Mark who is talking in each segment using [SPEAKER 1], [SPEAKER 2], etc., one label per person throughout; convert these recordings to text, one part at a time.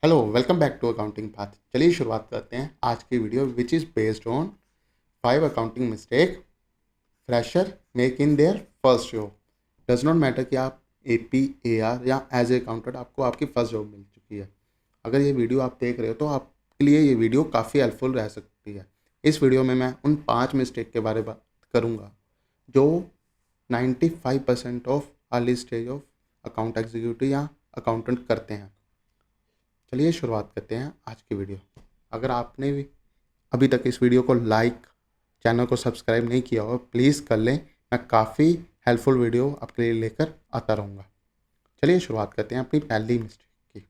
[SPEAKER 1] Hello welcome back to accounting path. चलिए शुरुआत करते हैं आज की video which is based on 5 accounting mistake fresher make in their first job. Does not matter कि आप AP AR या एज ए अकाउंटेंट आपको आपकी फर्स्ट जॉब मिल चुकी है। अगर ये वीडियो आप देख रहे हो तो आपके लिए ये वीडियो काफ़ी हेल्पफुल रह सकती है। इस वीडियो में मैं उन 5 मिस्टेक के बारे में बात करूँगा जो 95% of early stage of account executive या अकाउंटेंट करते हैं। चलिए शुरुआत करते हैं आज की वीडियो। अगर आपने भी अभी तक इस वीडियो को लाइक, चैनल को सब्सक्राइब नहीं किया हो प्लीज़ कर लें। मैं काफ़ी हेल्पफुल वीडियो आपके लिए लेकर आता रहूँगा। चलिए शुरुआत करते हैं अपनी पहली मिस्टेक की।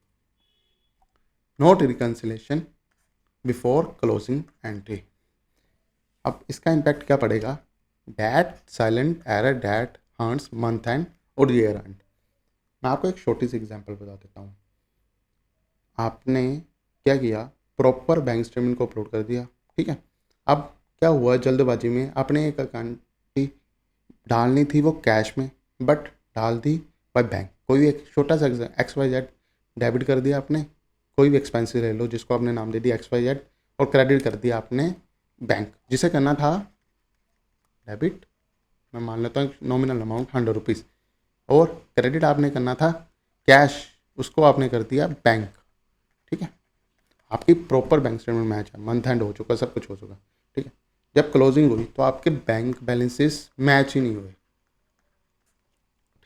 [SPEAKER 1] Not reconciliation before closing entry. अब इसका इम्पैक्ट क्या पड़ेगा? That silent error that hurts month end और ईयर एंड। मैं आपको एक छोटी सी एग्जांपल बता देता हूँ। आपने क्या किया, प्रॉपर बैंक स्टेटमेंट को अपलोड कर दिया, ठीक है। अब क्या हुआ, जल्दबाजी में आपने एक अकाउंट की डालनी थी वो कैश में, बट डाल दी बाय बैंक। कोई भी एक छोटा सा XYZ डेबिट कर दिया आपने, कोई भी एक्सपेंसिव ले लो जिसको आपने नाम दे दिया XYZ, और क्रेडिट कर दिया आपने बैंक जिसे करना था डेबिट, मैं मान लेता हूँ नॉमिनल अमाउंट 100 रुपीज़, और क्रेडिट आपने करना था कैश, उसको आपने कर दिया बैंक, ठीक है। आपकी प्रॉपर बैंक स्टेटमेंट मैच है, मंथ एंड हो चुका, सब कुछ हो चुका, ठीक है। जब क्लोजिंग हुई तो आपके बैंक बैलेंसेस मैच ही नहीं हुए,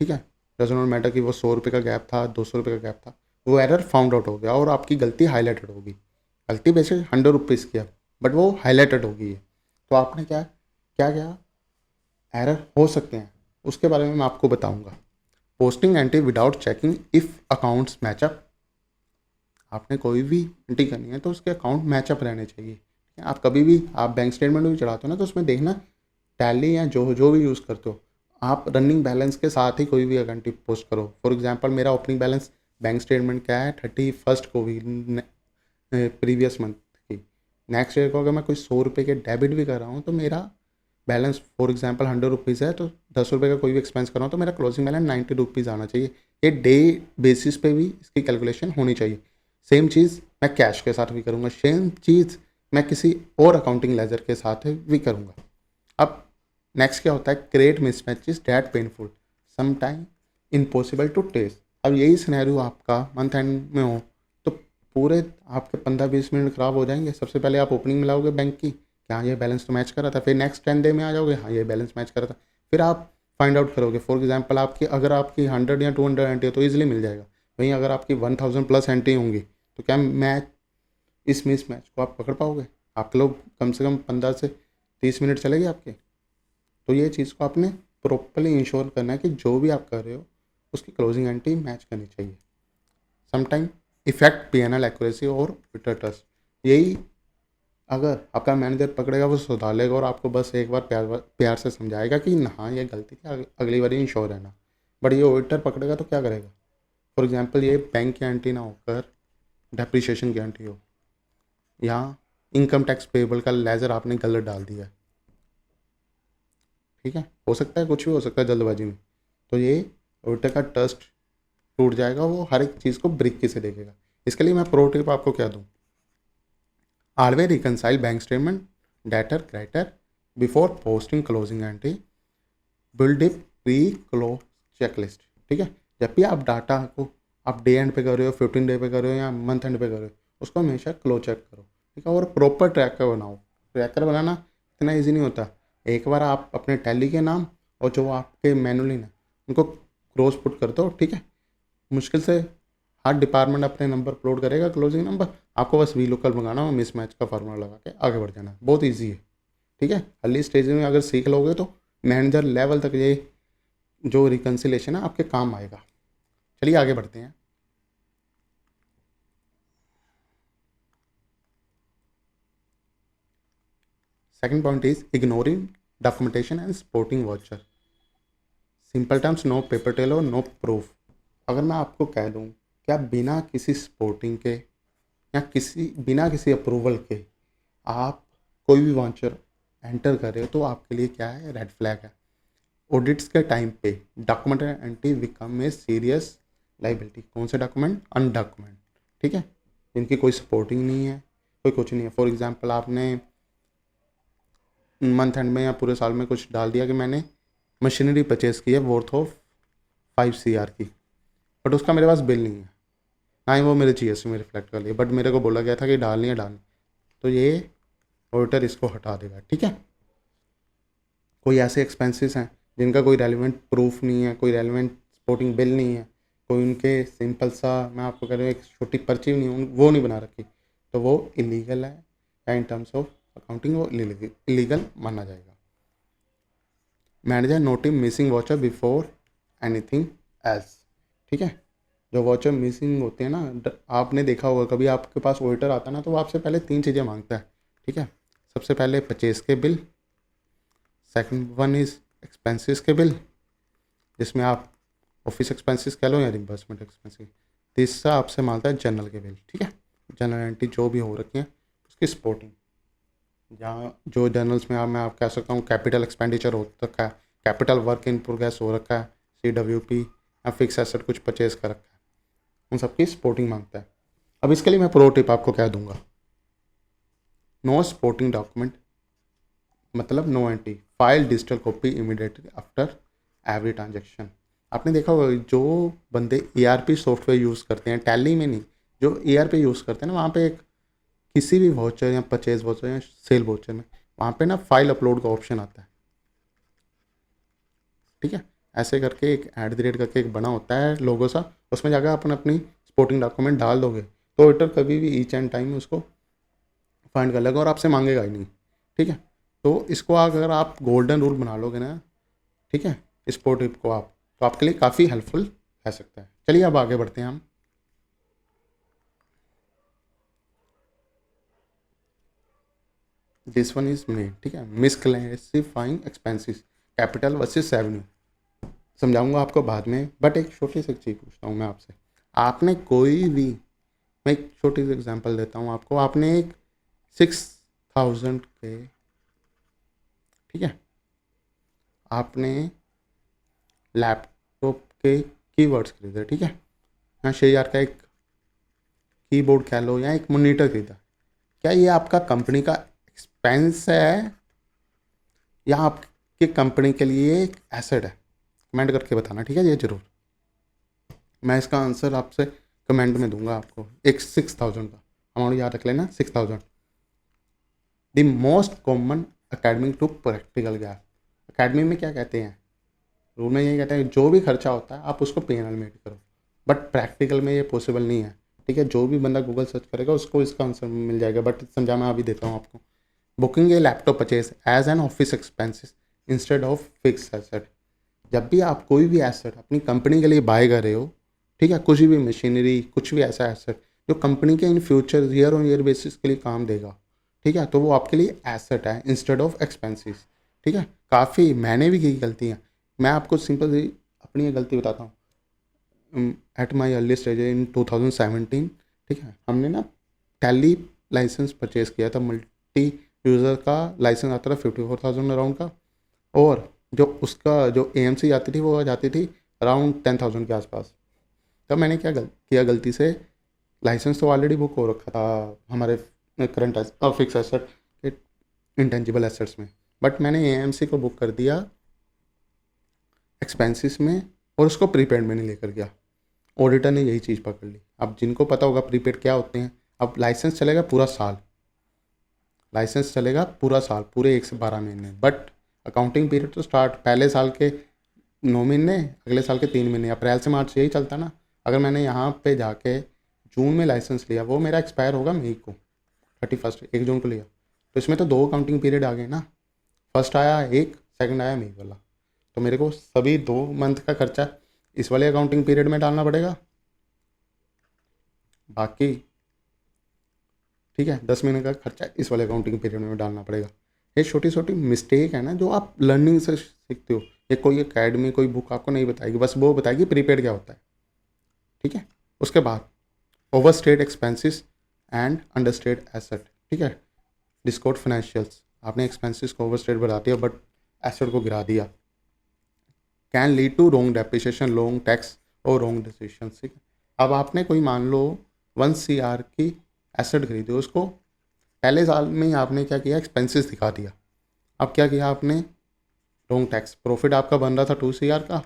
[SPEAKER 1] ठीक है। डज नॉट मैटर कि वो 100 रुपये का गैप था, 200 रुपये का गैप था, वो एरर फाउंड आउट हो गया और आपकी गलती हाईलाइटेड होगी। गलती बेसिक 100 रुपीज़ की है, बट वो हाईलाइटेड हो गई है। तो आपने क्या क्या क्या एरर हो सकते हैं उसके बारे में मैं आपको बताऊंगा। Posting entry without checking if accounts match up. आपने कोई भी एंट्री करनी है तो उसके अकाउंट मैचअप रहने चाहिए। आप कभी भी आप बैंक स्टेटमेंट भी चढ़ाते हो ना, तो उसमें देखना टैली या जो जो भी यूज़ करते हो, आप रनिंग बैलेंस के साथ ही कोई भी एंट्री पोस्ट करो। फॉर एग्जांपल मेरा ओपनिंग बैलेंस बैंक स्टेटमेंट क्या है, 31 को भी प्रीवियस मंथ की। नेक्स्ट ईयर को अगर मैं कोई 100 रुपये के डेबिट भी कर रहा हूँ तो मेरा बैलेंस फॉर एग्जांपल 100 रुपीज़ है, तो 10 रुपये का कोई भी एक्सपेंस कर रहा हूँ तो मेरा क्लोजिंग बैलेंस 90 रुपीज़ आना चाहिए। ये डे बेसिस पे भी इसकी कैलकुलेशन होनी चाहिए। सेम चीज़ मैं कैश के साथ भी करूँगा, सेम चीज़ मैं किसी और अकाउंटिंग लेजर के साथ भी करूँगा। अब नेक्स्ट क्या होता है, create mismatches that painful sometime impossible to test. अब यही सिनेरियो आपका मंथ एंड में हो तो पूरे आपके 15-20 मिनट ख़राब हो जाएंगे। सबसे पहले आप ओपनिंग में लाओगे बैंक की कि हाँ ये बैलेंस तो मैच कर रहा था, फिर नेक्स्ट 10 डे में आ जाओगे, हाँ ये बैलेंस मैच कर रहा था, फिर आप फाइंड आउट करोगे। फॉर एग्जांपल आपकी अगर आपकी 100 या 200 एंट्री है तो ईजिली मिल जाएगा। वहीं अगर आपकी 1000+ एंट्री होंगी तो क्या मैच इस मिस मैच को आप पकड़ पाओगे? आपके लोग कम से कम 15 से 30 मिनट चलेगी आपके। तो ये चीज़ को आपने प्रॉपरली इंश्योर करना है कि जो भी आप कर रहे हो उसकी क्लोजिंग एंट्री मैच करनी चाहिए। समटाइम इफेक्ट PNL एक्यूरेसी और ट्विटर ट्रस्ट। यही अगर आपका मैनेजर पकड़ेगा वो सुधार लेगा और आपको बस एक बार प्यार प्यार से समझाएगा कि हाँ ये गलती थी, अगली बार इंश्योर रहना। बट ये ऑडिटर पकड़ेगा तो क्या करेगा? फॉर एग्जांपल ये बैंक की एंट्री ना होकर डेप्रिसिएशन की एंट्री हो, यहाँ इनकम टैक्स पेबल का लेजर आपने गलत डाल दिया, ठीक है। हो सकता है, कुछ भी हो सकता है जल्दबाजी में, तो ये ऑडिटर का ट्रस्ट टूट जाएगा। वो हर एक चीज़ को बारीकी से देखेगा। इसके लिए मैं प्रो टिप आपको क्या दूँ, always reconcile bank statement debtor creditor before posting closing entry, build a pre close checklist, ठीक है। जब भी आप डाटा को आप डे एंड पे कर रहे हो, 15 डे पे कर रहे हो या मंथ एंड पे कर रहे हो, उसको हमेशा क्लोज चेक करो, ठीक है। और प्रॉपर ट्रैकर बनाओ। ट्रैकर बनाना इतना ईजी नहीं होता। एक बार आप अपने टैली के नाम और जो आपके मैनुअली ना उनको क्रॉस पुट कर दो, ठीक है। मुश्किल से हर डिपार्टमेंट अपने नंबर अपलोड करेगा, क्लोजिंग नंबर, आपको बस वी लोकल मंगाना और मिस मैच का फार्मूला लगा के आगे बढ़ जाना। बहुत ईजी है, ठीक है। अर्ली स्टेज में अगर सीख लोगे तो मैनेजर लेवल तक ये जो रिकन्सिलेशन है आपके काम आएगा। चलिए आगे बढ़ते हैं। Second point is ignoring documentation and supporting voucher. Simple terms, no paper trail और नो प्रूफ। अगर मैं आपको कह दूं क्या बिना किसी सपोर्टिंग के या बिना किसी अप्रूवल के आप कोई भी वाचर एंटर कर रहे हो तो आपके लिए क्या है, रेड फ्लैग है। ऑडिट्स के टाइम पे document entry become a serious liability. कौन से डॉक्यूमेंट? अनडॉक्यूमेंट, ठीक है। जिनकी कोई सपोर्टिंग नहीं है, कोई कुछ नहीं है। फॉर एग्जांपल आपने मंथ एंड में या पूरे साल में कुछ डाल दिया कि मैंने मशीनरी परचेज की है वर्थ ऑफ 5 CR की, बट उसका मेरे पास बिल नहीं है, ना ही वो मेरे GST में रिफ्लेक्ट कर लिया, बट मेरे को बोला गया था कि डालनी है डालनी, तो ये ऑडिटर इसको हटा देगा। ठीक है। कोई ऐसे एक्सपेंसेस हैं जिनका कोई रेलिवेंट प्रूफ नहीं है, कोई रेलिवेंट सपोर्टिंग बिल नहीं है, कोई उनके सिंपल सा, मैं आपको कह रहा हूँ, एक छोटी पर्ची नहीं, वो नहीं बना रखी, तो वो इलीगल है, या इन टर्म्स ऑफ अकाउंटिंग वो इलीगल माना जाएगा। Manager noting missing voucher before anything else. ठीक है। जो वाचर मिसिंग होते हैं ना, आपने देखा होगा कभी आपके पास ऑडिटर आता है ना, तो वो आपसे पहले 3 चीज़ें मांगता है। ठीक है। सबसे पहले परचेज के bill, second one is expenses के बिल, जिसमें आप ऑफिस एक्सपेंसेस कह लो या रिम्बर्समेंट एक्सपेंसेस। तीसरा आपसे मांगता है जनरल के बिल। ठीक है। जनरल एंट्री जो भी हो रखी है उसकी सपोर्टिंग, जहाँ जो जर्नल्स में मैं आप कह सकता हूँ कैपिटल एक्सपेंडिचर हो रखा है, कैपिटल वर्क इन प्रोग्रेस हो रखा है, CWP या फिक्स एसेट कुछ परचेज कर रखा है, उन सबकी सपोर्टिंग मांगता है। अब इसके लिए मैं प्रो टिप आपको कह दूंगा, नो सपोर्टिंग डॉक्यूमेंट मतलब no entry, file digital copy immediately after every transaction. आपने देखा होगा जो बंदे ERP सॉफ्टवेयर यूज़ करते हैं, टैली में नहीं, जो ERP यूज़ करते हैं ना, वहाँ पे एक किसी भी वाउचर या परचेज वाउचर या सेल वाउचर में वहाँ पे ना फाइल अपलोड का ऑप्शन आता है। ठीक है। ऐसे करके एक @ करके एक बना होता है लोगो सा, उसमें जाकर आप अपनी सपोर्टिंग डॉक्यूमेंट डाल दोगे तो ऑडिटर कभी भी ईच एंड टाइम उसको फाइंड कर लेगा और आपसे मांगेगा ही नहीं। ठीक है। तो इसको अगर आप गोल्डन रूल बना लोगे ना, ठीक है, इस प्रो टिप को आप, तो आपके लिए काफ़ी हेल्पफुल रह सकता है। चलिए अब आगे बढ़ते हैं हम। This one is main. ठीक है। मिसक्लासिफाइंग एक्सपेंसेस, कैपिटल वर्सेस रेवेन्यू, समझाऊंगा आपको बाद में, बट एक छोटी सी चीज़ पूछता हूँ मैं आपसे। आपने कोई भी, मैं एक छोटी सी एग्जांपल देता हूँ आपको, आपने एक 6000 के, ठीक है, आपने लैपटॉप के कीवर्ड्स खरीदे, ठीक है, या 6000 का एक कीबोर्ड कह लो या एक मॉनिटर खरीदा, क्या ये आपका कंपनी का एक्सपेंस है या आपके कंपनी के लिए एक एसेट है? कमेंट करके बताना, ठीक है, ये जरूर। मैं इसका आंसर आपसे कमेंट में दूंगा आपको। एक 6000 का अमाउंट याद रख लेना, 6000। The most common academic to practical gap, academy में क्या कहते हैं, रूल में यही कहते हैं जो भी खर्चा होता है आप उसको P&L में करो, बट प्रैक्टिकल में ये पॉसिबल नहीं है। ठीक है। जो भी बंदा गूगल सर्च करेगा उसको इसका आंसर मिल जाएगा, बट समझा मैं अभी देता हूँ आपको। Booking a laptop purchase as an office expenses instead of fix asset, जब भी आप कोई भी एसेट अपनी कंपनी के लिए बाय कर रहे हो, ठीक है, कुछ भी मशीनरी, कुछ भी ऐसा एसेट जो कंपनी के in future year on year basis के लिए काम देगा, ठीक है, तो वो आपके लिए एसेट है इंस्टेड ऑफ एक्सपेंसेस। ठीक है। काफ़ी मैंने भी की गलतियाँ, मैं आपको सिंपल सी अपनी एक गलती बताता हूँ। एट माई अर्ली स्टेज इन 2017, ठीक है, हमने ना टैली लाइसेंस परचेज किया था, मल्टी यूज़र का लाइसेंस आता था 54,000 अराउंड का, और जो उसका जो AMC जाती थी वो जाती थी अराउंड 10,000 के आसपास। तब मैंने क्या किया गलती से, लाइसेंस तो ऑलरेडी बुक हो रखा था हमारे करंट फिक्स एसेट के इंटेंजिबल एसेट्स में, बट मैंने AMC को बुक कर दिया एक्सपेंसेस में और उसको प्रीपेड में नहीं लेकर गया। ऑडिटर ने यही चीज़ पकड़ ली। अब जिनको पता होगा प्रीपेड क्या होते हैं, अब लाइसेंस चलेगा पूरा साल, लाइसेंस चलेगा पूरा साल, पूरे 1 से 12 महीने, बट अकाउंटिंग पीरियड तो स्टार्ट पहले साल के 9 महीने, अगले साल के 3 महीने, अप्रैल से मार्च यही चलता ना। अगर मैंने यहाँ पे जाके जून में लाइसेंस लिया, वो मेरा एक्सपायर होगा मई को, 31 1 जून को लिया, तो इसमें तो 2 अकाउंटिंग पीरियड आ गए ना। फर्स्ट आया एक, सेकंड आया मई वाला, तो मेरे को सभी 2 मंथ का खर्चा इस वाले अकाउंटिंग पीरियड में डालना पड़ेगा, बाकी, ठीक है, 10 महीने का खर्चा इस वाले अकाउंटिंग पीरियड में डालना पड़ेगा। ये छोटी छोटी मिस्टेक है ना जो आप लर्निंग से सीखते हो, ये कोई अकेडमी कोई बुक आपको नहीं बताएगी, बस वो बताएगी प्रीपेड क्या होता है। ठीक है। उसके बाद over state expenses and under state asset, ठीक है, डिस्काउंट फाइनेंशियल्स, आपने एक्सपेंसिस को ओवर स्टेट बढ़ा दिया बट एसेट को गिरा दिया, can lead to wrong depreciation, long tax और रॉन्ग डिसीजन। ठीक है। अब आपने कोई मान लो 1 CR की एसेट खरीदे, उसको पहले साल में ही आपने क्या किया, एक्सपेंसेस दिखा दिया। अब क्या किया आपने, रॉन्ग टैक्स, प्रॉफिट आपका बन रहा था 2 CR का,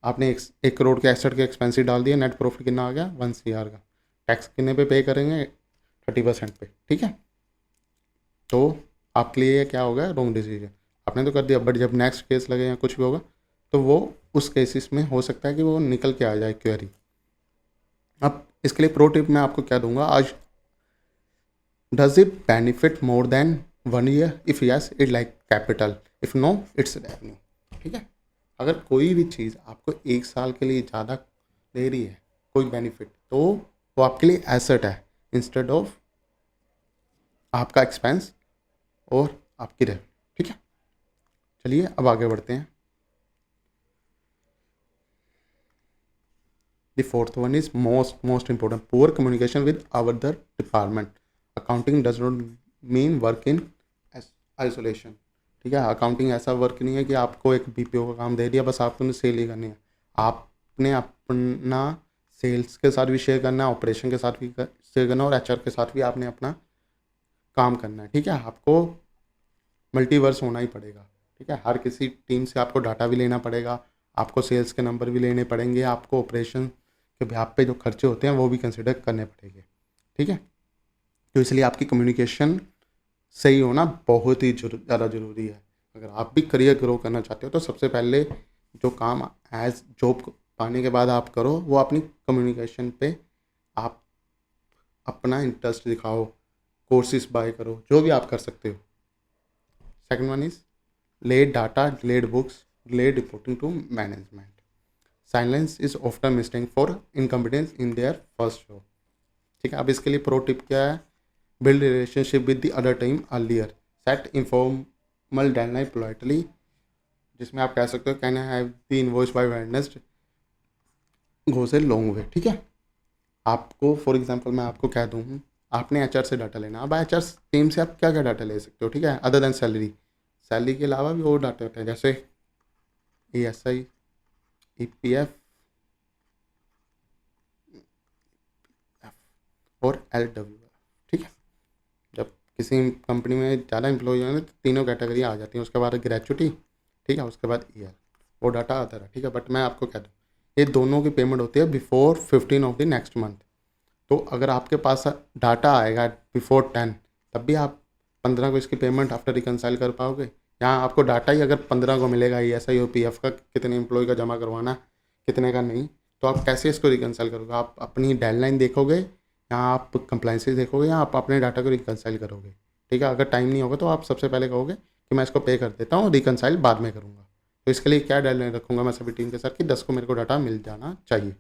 [SPEAKER 1] आपने 1 करोड़ के एसेट के एक्सपेंसिव डाल दिए, नेट प्रॉफिट कितना आ गया 1 CR का। टैक्स कितने पे करेंगे, 30% पे, ठीक है। तो आपके लिए ये क्या होगा, रॉन्ग डिसीजन, आपने तो कर दिया, बट जब नेक्स्ट केस लगे या कुछ भी होगा तो वो उस केसेस में हो सकता है कि वो निकल के आ जाए क्वेरी। अब इसके लिए प्रो टिप मैं आपको क्या दूंगा आज, does it benefit more than 1 year, if yes it like capital, if no it's revenue, ठीक है। अगर कोई भी चीज़ आपको 1 साल के लिए ज़्यादा दे रही है कोई बेनिफिट, तो वो आपके लिए एसेट है इंस्टेड ऑफ आपका एक्सपेंस और आपकी रेवेन्यू, ठीक है। चलिए अब आगे बढ़ते हैं। The fourth one is most important, poor communication with other department. Accounting does not mean work in isolation, ठीक है। अकाउंटिंग ऐसा वर्क नहीं है कि आपको एक BPO का काम दे दिया बस आपको सेल ही करनी है, आपने अपना सेल्स के साथ भी शेयर करना है, ऑपरेशन के साथ भी शेयर करना है, और HR के साथ भी आपने अपना काम करना है, ठीक है। आपको मल्टीवर्स होना ही पड़ेगा, ठीक है। हर किसी टीम से आपको डाटा भी लेना पड़ेगा, आपको सेल्स के नंबर भी लेने पड़ेंगे, आपको ऑपरेशन के ब्याह पे जो खर्चे होते हैं वो भी कंसिडर करने पड़ेंगे, ठीक है। तो इसलिए आपकी कम्युनिकेशन सही होना बहुत ही ज़्यादा ज़रूरी है। अगर आप भी करियर ग्रो करना चाहते हो तो सबसे पहले जो काम एज जॉब पाने के बाद आप करो, वो अपनी कम्युनिकेशन पे आप अपना इंटरेस्ट दिखाओ, कोर्सेज बाय करो, जो भी आप कर सकते हो। Second one is late data, delayed books, delayed reporting to management. Silence is often mistake for incompetence in their first job, ठीक है। अब इसके लिए प्रो टिप क्या है, build relationship with the other team earlier, set informal deadline politely, जिसमें आप कह सकते हो can I have the invoice by Wednesday, goes a long way, ठीक है। आपको फॉर एग्जांपल मैं आपको कह दूँ, आपने HR से डाटा लेना, अब HR टीम से आप क्या क्या डाटा ले सकते हो, ठीक है, अदर देन सैलरी, सैलरी के अलावा भी और डाटा होते हैं, जैसे ESI, EPF और LWF, ठीक है। जब किसी कंपनी में ज़्यादा एम्प्लॉय हैं तो तीनों कैटेगरी आ जाती हैं, उसके बाद ग्रेचुटी, ठीक है, उसके बाद EL, वो डाटा आता है, ठीक है। बट मैं आपको कह दूँ ये दोनों की पेमेंट होती है before 15 of the next month. तो अगर आपके पास डाटा आएगा बिफोर 10, तब भी आप 15 को इसकी पेमेंट आफ्टर रिकनसाइल कर पाओगे। यहाँ आपको डाटा ही अगर 15 को मिलेगा ESI और PF का, कितने एम्प्लॉय का जमा करवाना, कितने का नहीं, तो आप कैसे इसको रिकनसाइल करोगे, आप अपनी डेडलाइन देखोगे, यहाँ आप कंप्लाइंसेस देखोगे, या आप अपने डाटा को रिकनसाइल करोगे, ठीक है। अगर टाइम नहीं होगा तो आप सबसे पहले कहोगे कि मैं इसको पे कर देता हूँ, रिकनसाइल बाद में करूँगा। तो इसके लिए क्या डेडलाइन रखूँगा मैं सभी टीम के साथ कि 10 को मेरे को डाटा मिल जाना चाहिए।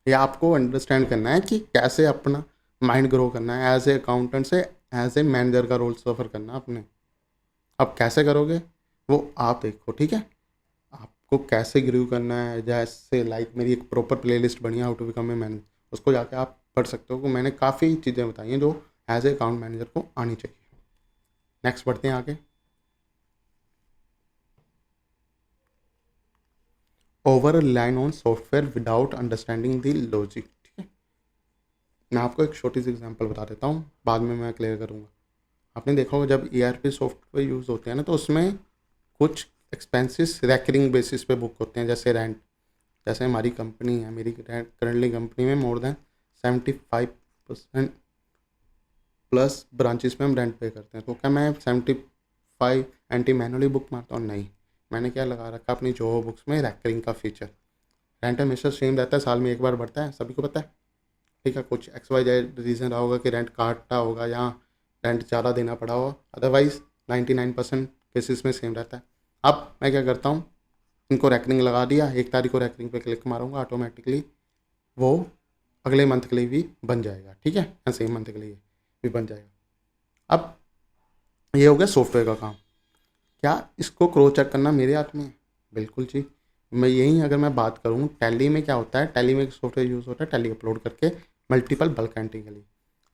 [SPEAKER 1] ये आपको अंडरस्टैंड करना है कि कैसे अपना माइंड ग्रो करना है, एज ए अकाउंटेंट से एज ए मैनेजर का रोल सफ़र करना अपने। अब कैसे करोगे वो आप देखो, ठीक है। आपको कैसे ग्रो करना है, जैसे लाइक मेरी एक प्रॉपर प्लेलिस्ट बनी है how to become a manager, उसको जाके आप पढ़ सकते हो कि मैंने काफ़ी चीज़ें बताई हैं जो एज ए अकाउंट मैनेजर को आनी चाहिए। नेक्स्ट बढ़ते हैं आगे। Over relying on software without understanding the logic, ठीक है। मैं आपको एक छोटी सी एग्जांपल बता देता हूँ, बाद में मैं क्लियर करूँगा। आपने देखा होगा जब ERP सॉफ्टवेयर यूज़ होते हैं ना, तो उसमें कुछ एक्सपेंसेस रैकरिंग बेसिस पे बुक होते हैं, जैसे रेंट। जैसे हमारी कंपनी है, मेरी करंटली कंपनी में मोर देन 75% प्लस ब्रांचेस पे हम रेंट पे करते हैं। तो क्या मैं 75 एंटी मैनुअली बुक मारता हूँ, नहीं। मैंने क्या लगा रखा अपनी जो बुक्स में रैकरिंग का फीचर, रेंट हमेशा सेम रहता है, साल में एक बार बढ़ता है, सभी को पता है, ठीक है। कुछ XYZ रीज़न रहा होगा कि रेंट काटा होगा या रेंट ज़्यादा देना पड़ा होगा, अदरवाइज़ 99% केसेस में सेम रहता है। अब मैं क्या करता हूँ, इनको रैकरिंग लगा दिया, 1 तारीख को रैकरिंग पे क्लिक मारूंगा, ऑटोमेटिकली वो अगले मंथ के लिए भी बन जाएगा, ठीक है, या सेम मंथ के लिए भी बन जाएगा। अब ये हो गया सॉफ्टवेयर का काम। क्या इसको क्रॉस चेक करना मेरे हाथ में है? बिल्कुल जी। मैं यही अगर मैं बात करूँ, टैली में क्या होता है, टैली में एक सॉफ्टवेयर यूज़ होता है, टैली अपलोड करके मल्टीपल बल्क एंट्री के लिए।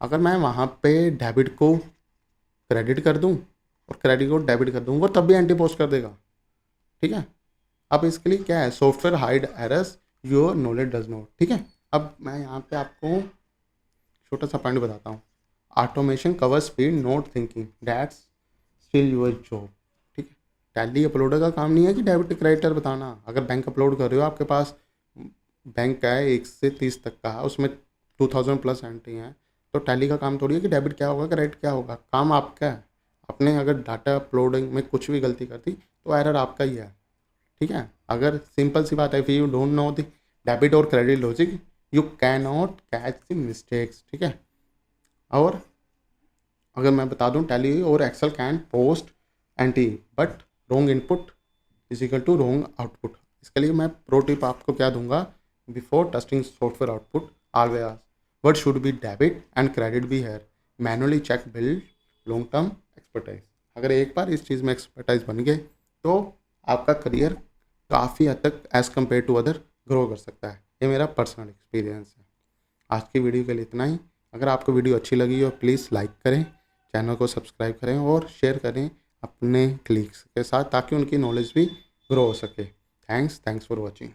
[SPEAKER 1] अगर मैं वहाँ पे डेबिट को क्रेडिट कर दूँ और क्रेडिट को डेबिट कर दूँ, वो तब भी एंटी पोस्ट कर देगा, ठीक है। अब इसके लिए क्या है, software hide errors your knowledge does not, ठीक है। अब मैं यहाँ पे आपको छोटा सा पॉइंट बताता हूँ। Automation cover speed not thinking that's still your job. ठीक है, टैली अपलोडर का काम नहीं है कि डेबिट क्रेडिटर बताना। अगर बैंक अपलोड कर रहे हो, आपके पास बैंक का है 1 से 30 तक का है, उसमें 2000 प्लस एंट्री हैं, तो टैली का काम थोड़ी है कि डेबिट क्या होगा क्रेडिट क्या होगा। काम आपका है। आपने अगर डाटा अपलोडिंग में कुछ भी गलती कर दी तो एरर आपका ही है। ठीक है, अगर सिंपल सी बात है, if you don't know the debit और credit logic you can not catch the mistakes. ठीक है, और अगर मैं बता दूं, टैली और Excel can post entry but wrong input is equal to wrong output. इसके लिए मैं प्रो टिप आपको क्या दूंगा, before testing software output always ask what should be debit and credit be here, manually check build long term expertise. अगर एक बार इस चीज़ में एक्सपर्टाइज बन गए तो आपका करियर काफ़ी हद तक as compare to other grow कर सकता है। ये मेरा पर्सनल एक्सपीरियंस है। आज की वीडियो के लिए इतना ही। अगर आपको वीडियो अच्छी लगी हो प्लीज़ लाइक करें, चैनल को सब्सक्राइब करें और शेयर करें अपने क्लिक्स के साथ, ताकि उनकी नॉलेज भी ग्रो हो सके। Thanks for watching.